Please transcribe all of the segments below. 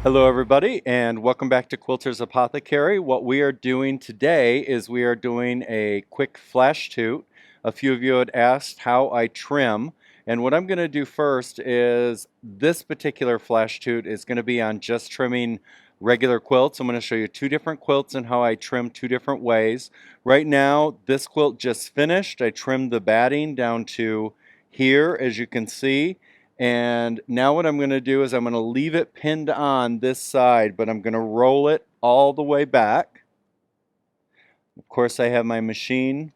Hello everybody and welcome back to Quilters Apothecary. What we are doing today is we are doing a quick flash toot. A few of you had asked how I trim, and what I'm going to do first is this particular flash toot is going to be on just trimming regular quilts. I'm going to show you two different quilts and how I trim two different ways. Right now this quilt just finished. I trimmed the batting down to here, as you can see. And now what I'm going to do is I'm going to leave it pinned on this side, but I'm going to roll it all the way back. Of course, I have my machine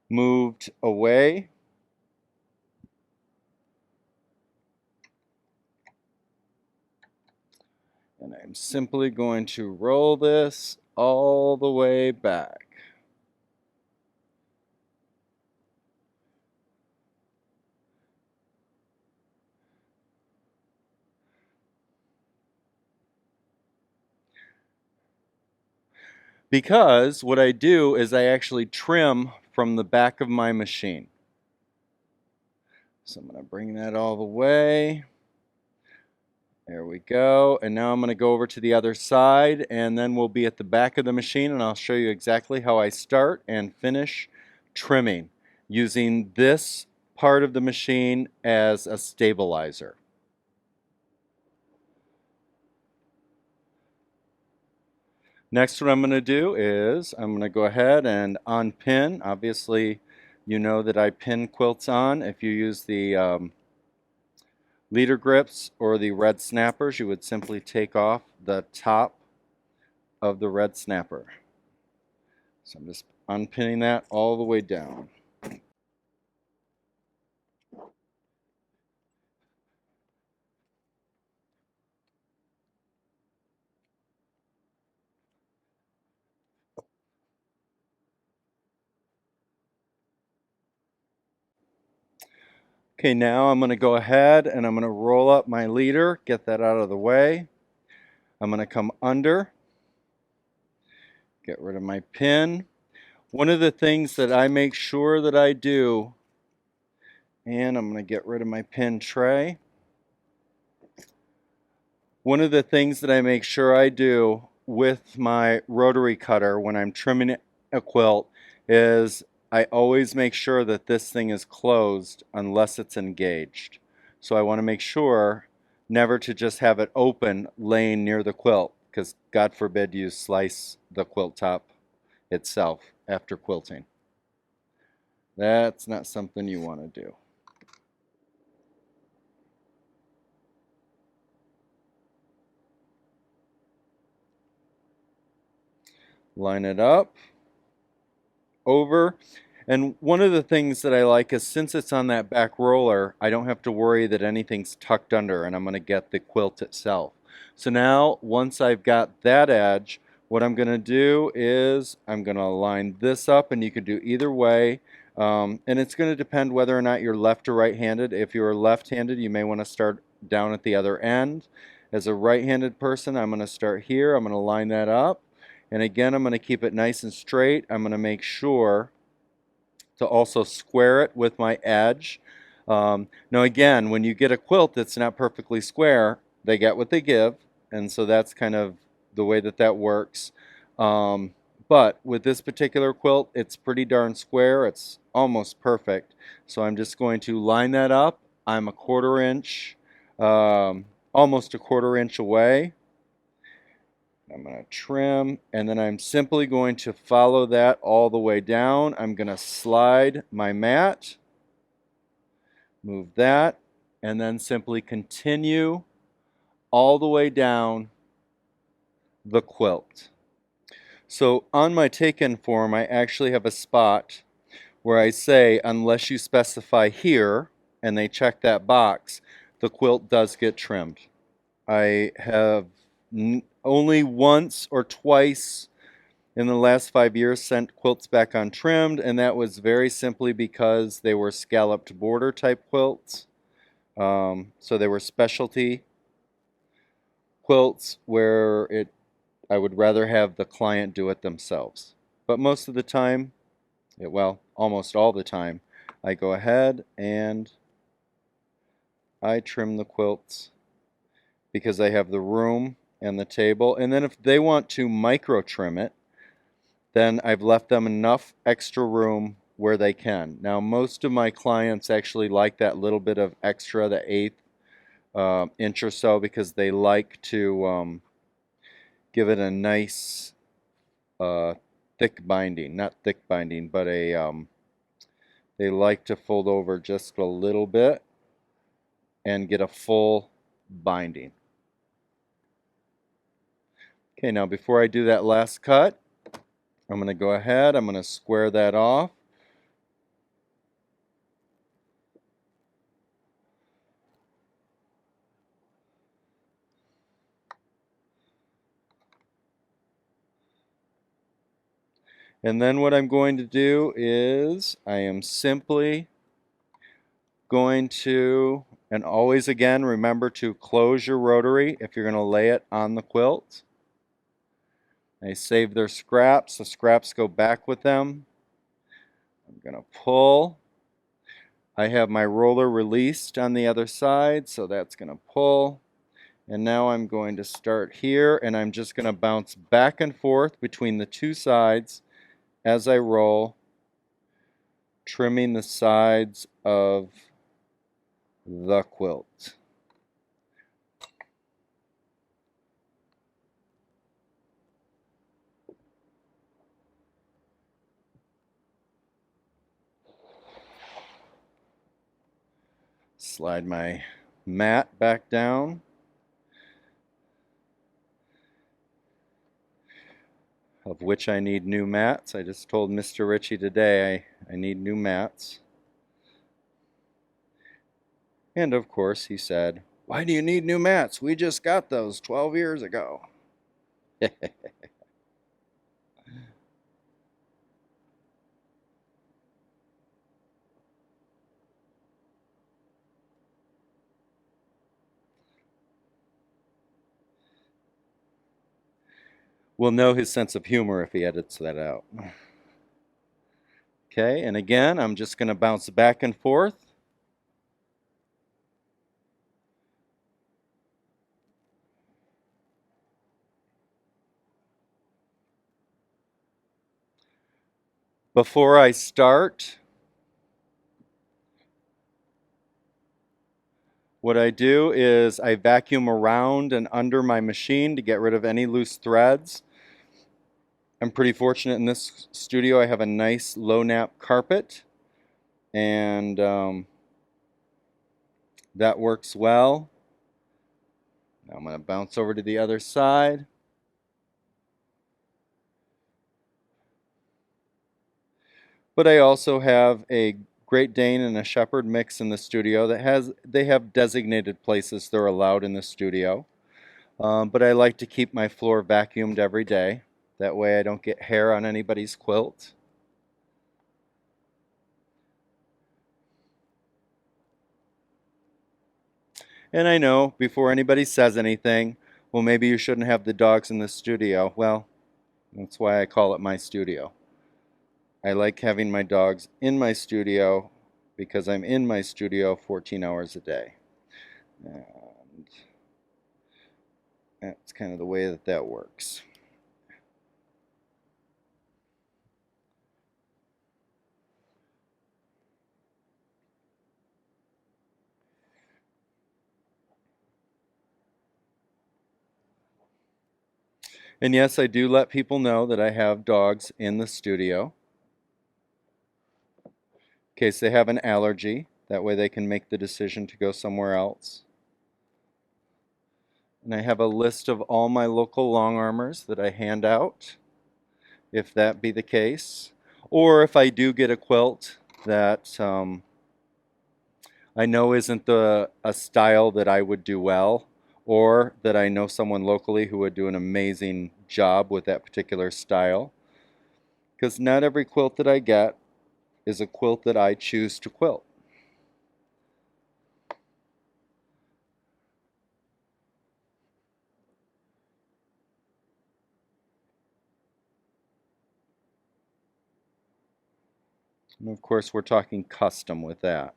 moved away. And I'm simply going to roll this all the way back. Because what I do is I actually trim from the back of my machine. So I'm going to bring that all the way. There we go. And now I'm going to go over to the other side, and then we'll be at the back of the machine, and I'll show you exactly how I start and finish trimming using this part of the machine as a stabilizer. Next, what I'm going to do is I'm going to go ahead and unpin. Obviously, you know that I pin quilts on. If you use the leader grips or the red snappers, you would simply take off the top of the red snapper. So I'm just unpinning that all the way down. Okay, now I'm going to go ahead and I'm going to roll up my leader, get that out of the way. I'm going to come under, get rid of my pin. One of the things that I make sure that I do, and I'm going to get rid of my pin tray. One of the things that I make sure I do with my rotary cutter when I'm trimming a quilt is I always make sure that this thing is closed unless it's engaged. So I want to make sure never to just have it open laying near the quilt, because God forbid you slice the quilt top itself after quilting. That's not something you want to do. Line it up, over. And one of the things that I like is since it's on that back roller, I don't have to worry that anything's tucked under, and I'm going to get the quilt itself. So now, once I've got that edge, what I'm going to do is I'm going to line this up, and you can do either way. And it's going to depend whether or not you're left or right-handed. If you're left-handed, you may want to start down at the other end. As a right-handed person, I'm going to start here. I'm going to line that up. And again, I'm going to keep it nice and straight. I'm going to make sure to also square it with my edge. Now again, when you get a quilt that's not perfectly square, they get what they give, and so that's kind of the way that that works. But with this particular quilt, it's pretty darn square. It's almost perfect. So I'm just going to line that up. I'm a quarter inch, almost a quarter inch away. I'm going to trim, and then I'm simply going to follow that all the way down. I'm going to slide my mat, move that, and then simply continue all the way down the quilt. So on my take-in form, I actually have a spot where I say, unless you specify here, and they check that box, the quilt does get trimmed. I have only once or twice in the last 5 years sent quilts back untrimmed, and that was very simply because they were scalloped border type quilts. So they were specialty quilts where I would rather have the client do it themselves. But most of the time, well, almost all the time, I go ahead and I trim the quilts because I have the room and the table. And then if they want to micro trim it, then I've left them enough extra room where they can. Now, most of my clients actually like that little bit of extra, the eighth inch or so, because they like to give it a nice uh, thick binding. Not thick binding, but they like to fold over just a little bit and get a full binding. Okay, now before I do that last cut, I'm going to go ahead, I'm going to square that off. And then what I'm going to do is I am simply going to, and always again, remember to close your rotary if you're going to lay it on the quilt. They save their scraps. The scraps go back with them. I'm going to pull. I have my roller released on the other side, so that's going to pull. And now I'm going to start here, and I'm just going to bounce back and forth between the two sides as I roll, trimming the sides of the quilt. Slide my mat back down. Of which I need new mats. I just told Mr. Ritchie today I need new mats. And of course he said, "Why do you need new mats? We just got those 12 years ago." We'll know his sense of humor if he edits that out. Okay, and again, I'm just going to bounce back and forth. Before I start, what I do is I vacuum around and under my machine to get rid of any loose threads. I'm pretty fortunate in this studio. I have a nice low nap carpet, and that works well. Now I'm going to bounce over to the other side. But I also have a Great Dane and a Shepherd mix in the studio they have designated places they're allowed in the studio. But I like to keep my floor vacuumed every day. That way I don't get hair on anybody's quilt. And I know, before anybody says anything, well, maybe you shouldn't have the dogs in the studio. Well, that's why I call it my studio. I like having my dogs in my studio because I'm in my studio 14 hours a day. And that's kind of the way that works. And yes, I do let people know that I have dogs in the studio in case they have an allergy. That way they can make the decision to go somewhere else. And I have a list of all my local long armors that I hand out, if that be the case. Or if I do get a quilt that I know isn't a style that I would do well, or that I know someone locally who would do an amazing job with that particular style. Because not every quilt that I get is a quilt that I choose to quilt. And of course, we're talking custom with that.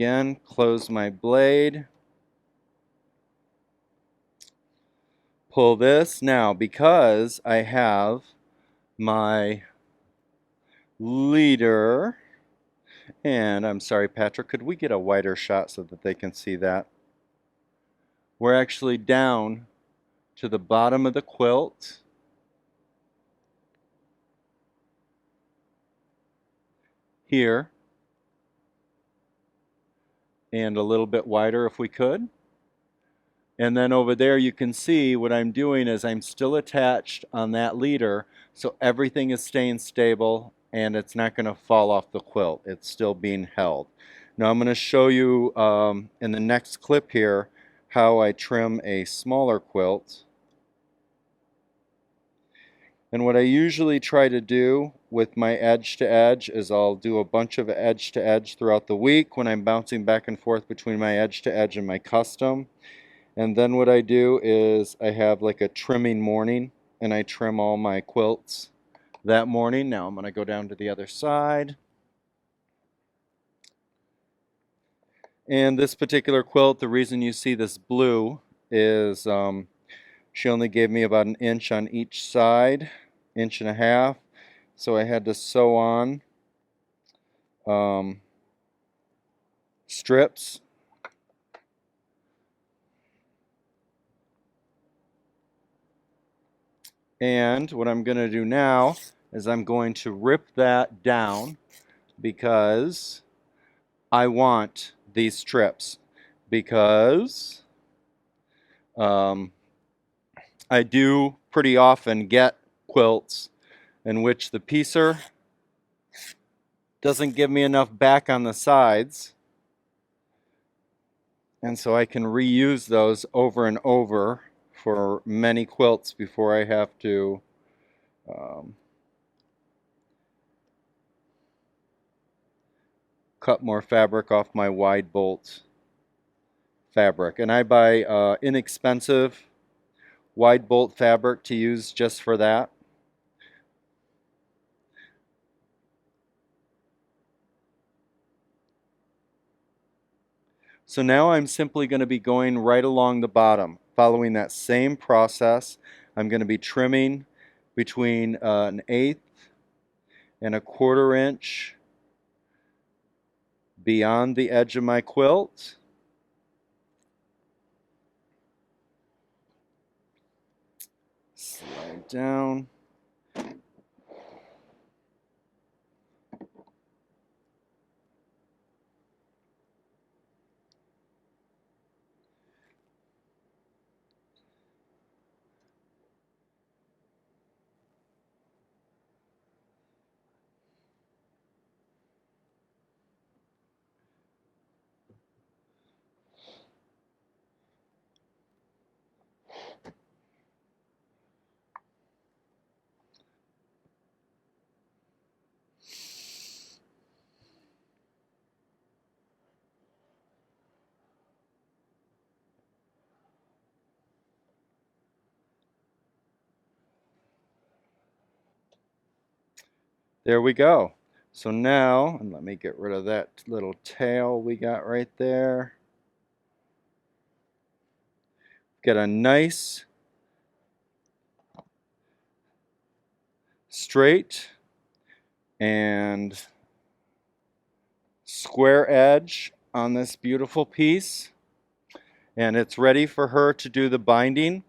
Again, close my blade. Pull this. Now, because I have my leader, and I'm sorry, Patrick, could we get a wider shot so that they can see that? We're actually down to the bottom of the quilt. Here. And a little bit wider if we could. And then over there you can see what I'm doing is I'm still attached on that leader, so everything is staying stable and it's not going to fall off the quilt. It's still being held. Now I'm going to show you in the next clip here how I trim a smaller quilt. And what I usually try to do with my edge to edge is I'll do a bunch of edge to edge throughout the week when I'm bouncing back and forth between my edge to edge and my custom. And then what I do is I have like a trimming morning and I trim all my quilts that morning. Now I'm going to go down to the other side. And this particular quilt, the reason you see this blue is she only gave me about an inch on each side, inch and a half. So I had to sew on strips. And what I'm going to do now is I'm going to rip that down because I want these strips, because I do pretty often get quilts in which the piecer doesn't give me enough back on the sides, and so I can reuse those over and over for many quilts before I have to cut more fabric off my wide bolt fabric. And I buy inexpensive wide bolt fabric to use just for that. So now I'm simply going to be going right along the bottom, following that same process. I'm going to be trimming between an 1/8 and a 1/4 inch beyond the edge of my quilt. Slide down. There we go. So now, and let me get rid of that little tail we got right there. Get a nice straight and square edge on this beautiful piece, and it's ready for her to do the binding.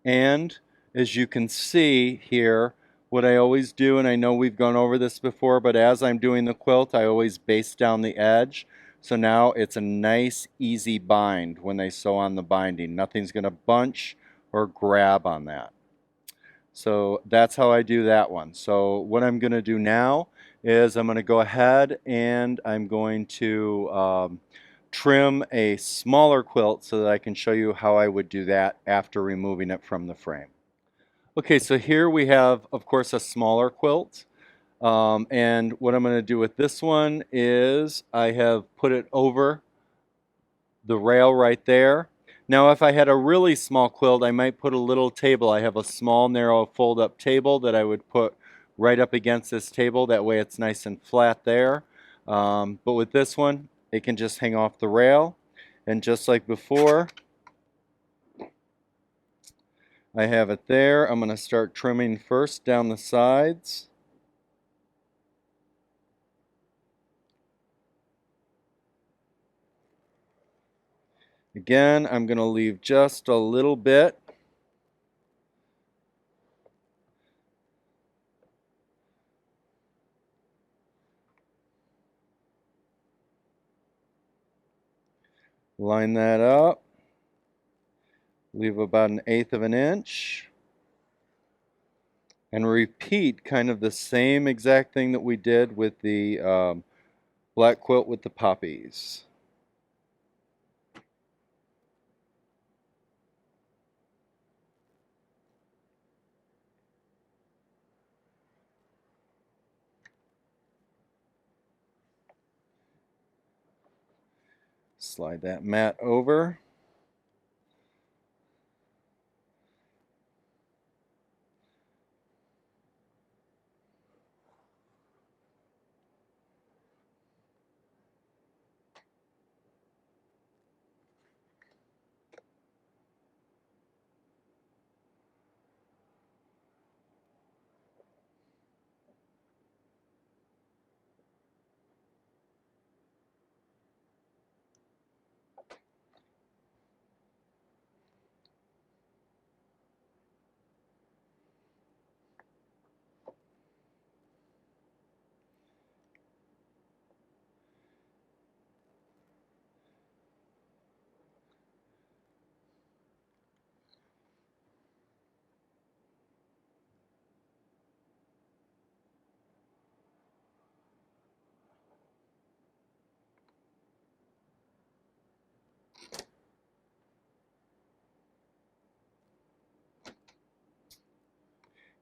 And as you can see here, what I always do, and I know we've gone over this before, but as I'm doing the quilt, I always base down the edge. So now it's a nice, easy bind when they sew on the binding. Nothing's going to bunch or grab on that. So that's how I do that one. So what I'm going to do now is I'm going to go ahead and I'm going to trim a smaller quilt so that I can show you how I would do that after removing it from the frame. Okay, so here we have, of course, a smaller quilt. And what I'm going to do with this one is I have put it over the rail right there. Now, if I had a really small quilt, I might put a little table. I have a small, narrow fold-up table that I would put right up against this table. That way it's nice and flat there. But with this one, it can just hang off the rail. And just like before, I have it there. I'm going to start trimming first down the sides. Again, I'm going to leave just a little bit. Line that up. Leave about 1/8 of an inch. And repeat kind of the same exact thing that we did with the black quilt with the poppies. Slide that mat over.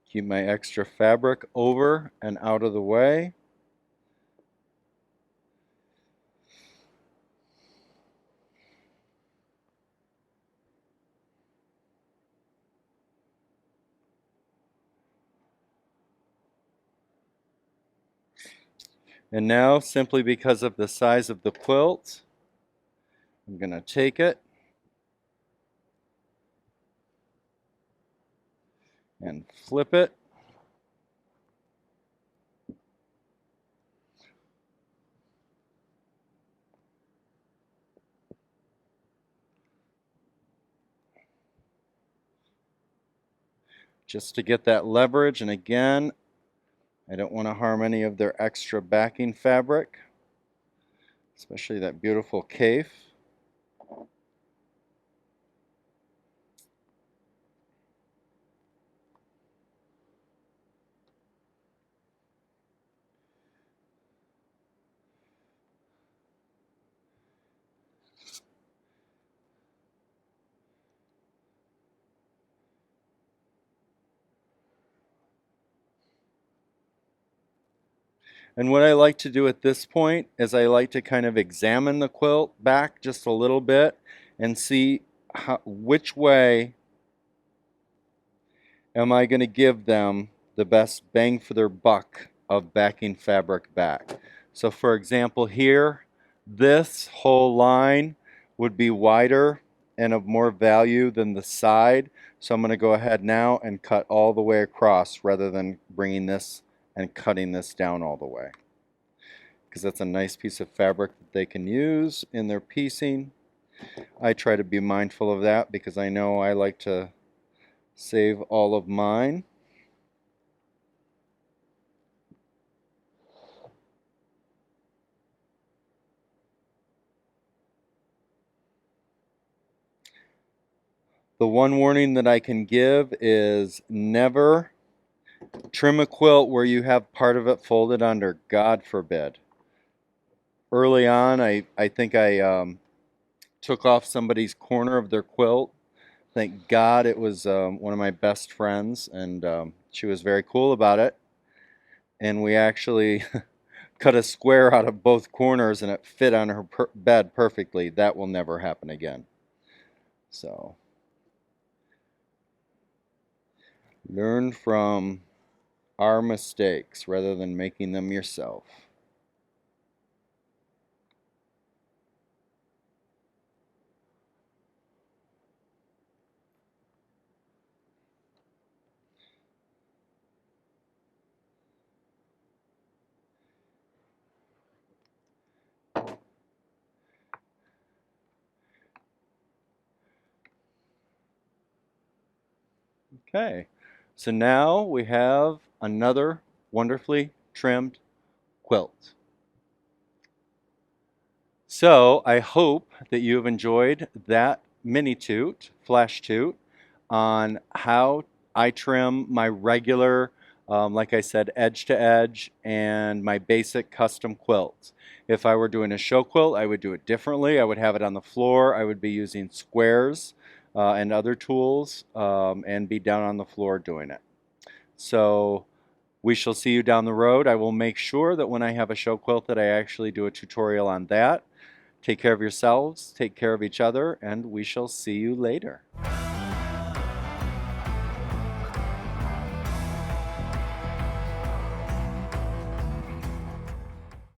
Keep my extra fabric over and out of the way. And now, simply because of the size of the quilt, I'm going to take it and flip it. Just to get that leverage, and again, I don't want to harm any of their extra backing fabric, especially that beautiful cafe. And what I like to do at this point is I like to kind of examine the quilt back just a little bit and see which way am I going to give them the best bang for their buck of backing fabric back. So for example here, this whole line would be wider and of more value than the side. So I'm going to go ahead now and cut all the way across rather than bringing this and cutting this down all the way, because that's a nice piece of fabric that they can use in their piecing. I try to be mindful of that because I know I like to save all of mine. The one warning that I can give is never trim a quilt where you have part of it folded under. God forbid. Early on, I think I took off somebody's corner of their quilt. Thank God it was one of my best friends, and she was very cool about it. And we actually cut a square out of both corners and it fit on her bed perfectly. That will never happen again. So, learn from our mistakes rather than making them yourself. Okay, so now we have another wonderfully trimmed quilt. So I hope that you have enjoyed that mini toot, flash toot, on how I trim my regular, like I said, edge to edge and my basic custom quilts. If I were doing a show quilt, I would do it differently. I would have it on the floor. I would be using squares and other tools and be down on the floor doing it. So we shall see you down the road. I will make sure that when I have a show quilt that I actually do a tutorial on that. Take care of yourselves, take care of each other, and we shall see you later.